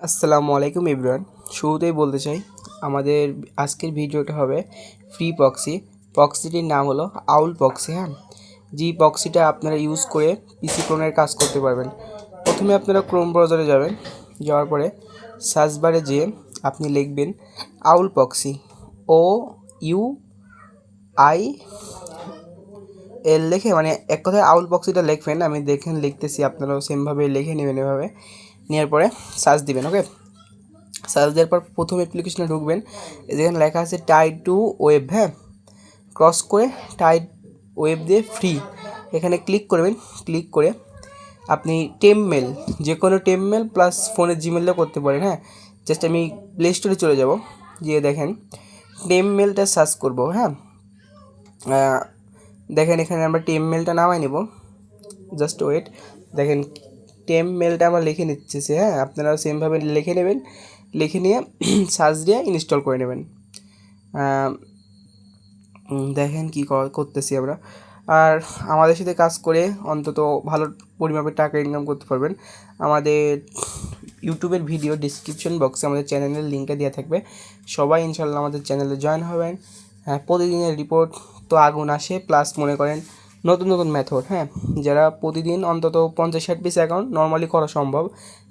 আসসালামু আলাইকুম এভরিওয়ান। শুরুতেই বলতে চাই আমাদের আজকের ভিডিওটা হবে ফ্রি প্রক্সি। প্রক্সিটির নাম হলো আউল প্রক্সি। হ্যাঁ, যে প্রক্সিটা আপনারা ইউজ করে পিসি ক্লোনের কাজ করতে পারবেন। প্রথমে আপনারা ক্রোম ব্রাউজারে যাবেন, যাওয়ার পরে সার্চ বারে যেয়ে আপনি লিখবেন আউল প্রক্সি, OUIL লিখে, মানে এক কথায় আউল প্রক্সিটা লিখবেন। আমি দেখেন লিখতেছি, আপনারাও সেমভাবে লিখে নেবেন। এভাবে নেওয়ার পরে সার্চ দিবেন। ওকে, সার্চ দেওয়ার পর প্রথম অ্যাপ্লিকেশনে ঢুকবেন, যেখানে লেখা আছে টাইড টু ওয়েব। হ্যাঁ, ক্রস করে টাইড ওয়েব দিয়ে ফ্রি, এখানে ক্লিক করবেন। ক্লিক করে আপনি টেমমেল, যে কোনো টেমমেল প্লাস ফোনের জিমেলও করতে পারেন। হ্যাঁ, জাস্ট আমি প্লে স্টোরে চলে যাব, গিয়ে দেখেন টেমমেলটা সার্চ করব। হ্যাঁ, দেখেন এখানে আমরা টেমমেলটা নামাই নেব। জাস্ট ওয়েট, দেখেন টেমমেলটা আমার লিখে নিচ্ছে। হ্যাঁ, আপনারা সেমভাবে লিখে নেবেন, লিখে নিয়ে সার্চ দিয়ে ইনস্টল করে নেবেন। দেখেন কি করতেছি আমরা। আর আমাদের সাথে কাজ করে অন্তত ভালো পরিমাপের টাকা ইনকাম করতে পারবেন। আমাদের ইউটিউবের ভিডিও ডিসক্রিপশন বক্সে আমাদের চ্যানেলের লিঙ্কটা দেওয়া থাকবে। সবাই ইনশাল্লাহ আমাদের চ্যানেলে জয়েন হবেন। হ্যাঁ, প্রতিদিনের রিপোর্ট তো আগুন আসে, প্লাস মনে করেন নতুন নতুন মেথড। হ্যাঁ, যারা প্রতিদিন অন্তত 50-60 পিস অ্যাকাউন্ট নর্মালি করা সম্ভব,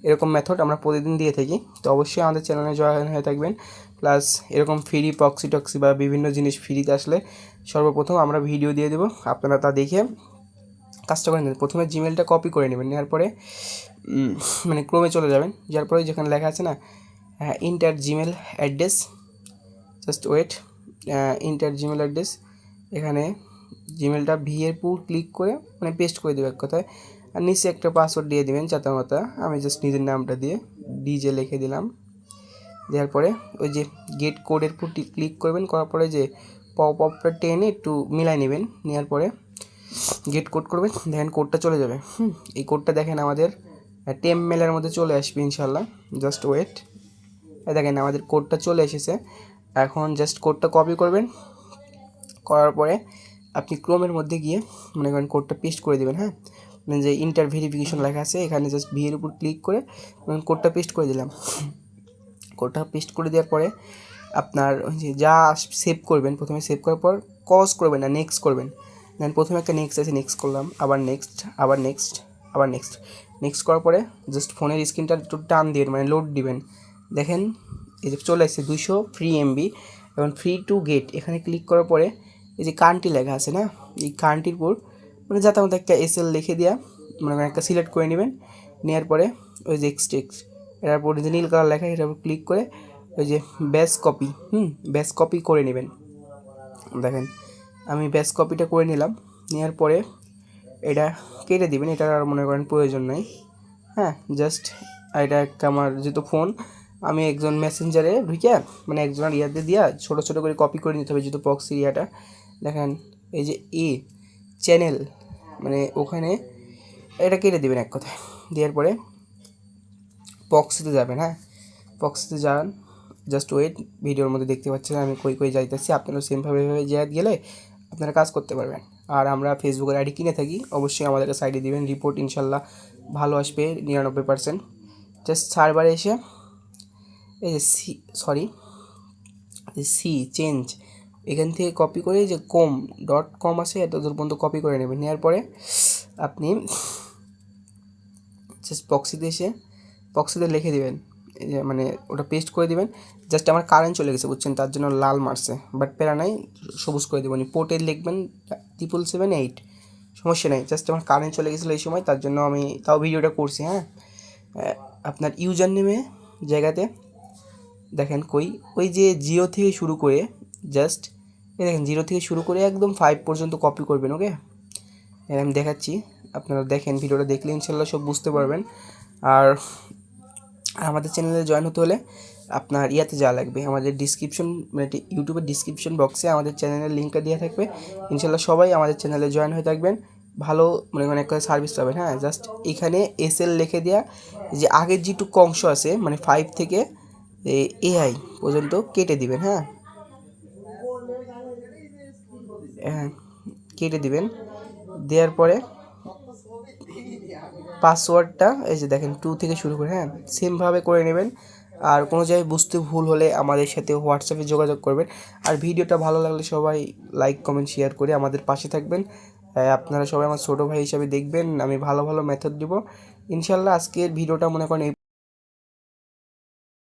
এরকম মেথড আমরা প্রতিদিন দিয়ে থাকি। তো অবশ্যই আমাদের চ্যানেলে জয়েন হয়ে থাকবেন। প্লাস এরকম ফ্রি প্রক্সি টক্সি বা বিভিন্ন জিনিস ফ্রিতে আসলে সর্বপ্রথম আমরা ভিডিও দিয়ে দেবো, আপনারা তা দেখে কাজটা করে নেবেন। প্রথমে জিমেলটা কপি করে নেবেন, নেওয়ার পরে মানে ক্রোমে চলে যাবেন, যার পরে যেখানে লেখা আছে না enter Gmail address, just wait, enter Gmail address, এখানে জিমেলটা এর পুর ক্লিক করে মানে পেস্ট করে দেবে এক কথায়। আর নিচে একটা পাসওয়ার্ড দিয়ে দেবেন চাতামাতা। আমি জাস্ট নিজের নামটা দিয়ে ডিজে লিখে দিলাম। দেওয়ার পরে ওই যে গেট কোডের উপর ক্লিক করবেন, করার পরে যে পপ আপটা টেনে একটু মিলাই নেবেন, নেওয়ার পরে গেট কোড করবেন, দেখেন কোডটা চলে যাবে। এই কোডটা দেখেন আমাদের টেমমেলের মধ্যে চলে আসবে ইনশাল্লাহ। জাস্ট ওয়েট, দেখেন আমাদের কোডটা চলে এসেছে। এখন জাস্ট কোডটা কপি করবেন, করার পরে আপনি ক্রোমের মধ্যে গিয়ে মনে করেন কোডটা পেস্ট করে দেবেন। হ্যাঁ, মানে যে ইন্টার ভেরিফিকেশন লেখা আছে এখানে জাস্ট এর উপর ক্লিক করে কোডটা পেস্ট করে দিলাম। কোডটা পেস্ট করে দেওয়ার পরে আপনার ওই যে যা সেভ করবেন, প্রথমে সেভ করার পর কজ করবেন না, নেক্সট করবেন। দেন প্রথমে একটা নেক্সট আছে, নেক্সট করলাম, আবার নেক্সট, আবার নেক্সট, আবার নেক্সট। নেক্সট করার পরে জাস্ট ফোনের স্ক্রিনটা একটু টান দিয়ে মানে লোড দিবেন। দেখেন এই যে চলে আসছে 200 ফ্রি এমবি। এবং ফ্রি টু গেট এখানে ক্লিক করার পরে এই যে কান্ট্রি লেখা আছে না, এই কান্ট্রির উপর মানে যাতে আমাদের একটা এসএল লিখে দেওয়া, মনে করেন একটা সিলেক্ট করে নেবেন। নেওয়ার পরে ওই যে এক্সটেক্স, এটার পরে যে নীল কালার লেখা এটার উপর ক্লিক করে ওই যে ব্যাস কপি, ব্যাস কপি করে নেবেন। দেখেন আমি ব্যাস কপিটা করে নিলাম। নেওয়ার পরে এটা কেটে দিবেন, এটার আর মনে করেন প্রয়োজন নেই। হ্যাঁ, জাস্ট এটা একটা আমার যেহেতু ফোন, আমি একজন মেসেঞ্জারে ঢুকে মানে একজনের ইয়াতে দিয়া ছোটো ছোটো করে কপি করে নিতে হবে যেহেতু প্রক্সি ইয়াটা। দেখেন এই যে চ্যানেল, মানে ওখানে এটা কেটে দেবেন এক কথায়। দেওয়ার পরে প্রক্সিতে যাবেন। হ্যাঁ, প্রক্সিতে যান, জাস্ট ওয়েট, ভিডিওর মধ্যে দেখতে পাচ্ছেন আমি কই কই যাইতেছি। আপনারা সেমভাবে গেলে আপনারা কাজ করতে পারবেন। আর আমরা ফেসবুকের আইডি কিনে থাকি, অবশ্যই আমাদেরকে সাইডে দিবেন, রিপোর্ট ইনশাল্লাহ ভালো আসবে 99%। জাস্ট সার্ভারে এসে এই যে চেঞ্জ এখান থেকে কপি করে যে com আছে এত দূর পর্যন্ত কপি করে নেবেন। নেওয়ার পরে আপনি জাস্ট প্রক্সিতে লিখে দেবেন, যে মানে ওটা পেস্ট করে দেবেন। জাস্ট আমার কারেন্ট চলে গেছে বুঝছেন, তার জন্য লাল মারছে, বাট প্যারা নাই, সবুজ করে দেবেন। পোর্টে লিখবেন 777-8, সমস্যা নেই। জাস্ট আমার কারেন্ট চলে গেছিলো এই সময়, তার জন্য আমি তাও ভিডিওটা করছি। হ্যাঁ, আপনার ইউজার নেমে জায়গাতে দেখেন ওই যে 0 থেকে শুরু করে জাস্ট দেখেন 0 থেকে শুরু করে একদম 5 পর্যন্ত কপি করবেন। ওকে, আমি দেখাচ্ছি, আপনারা দেখেন, ভিডিওটা দেখলে ইনশাল্লাহ সব বুঝতে পারবেন। আর আমাদের চ্যানেলে জয়েন হতে হলে আপনার ইয়াতে যাওয়া লাগবে, আমাদের ডিসক্রিপশন মানে ইউটিউবের ডিসক্রিপশন বক্সে আমাদের চ্যানেলের লিঙ্কটা দেওয়া থাকবে। ইনশাল্লাহ সবাই আমাদের চ্যানেলে জয়েন হয়ে থাকবেন, ভালো মানে অনেক কথা সার্ভিস পাবেন। হ্যাঁ, জাস্ট এখানে এসএল লিখে দেওয়া, যে আগের যেটুকু অংশ আছে মানে 5 থেকে AI পর্যন্ত কেটে দিবেন। হ্যাঁ, হ্যাঁ কেটে দিবেন। দেওয়ার পরে পাসওয়ার্ডটা এই যে দেখেন 2 থেকে শুরু করে, হ্যাঁ, সেমভাবে করে নেবেন। আর কোনো জায়গায় বুঝতে ভুল হলে আমাদের সাথে হোয়াটসঅ্যাপে যোগাযোগ করবেন। আর ভিডিওটা ভালো লাগলে সবাই লাইক কমেন্ট শেয়ার করে আমাদের পাশে থাকবেন। আপনারা সবাই আমার ছোটো ভাই হিসাবে দেখবেন, আমি ভালো ভালো মেথড দিব ইনশাল্লাহ। আজকের ভিডিওটা মনে করেন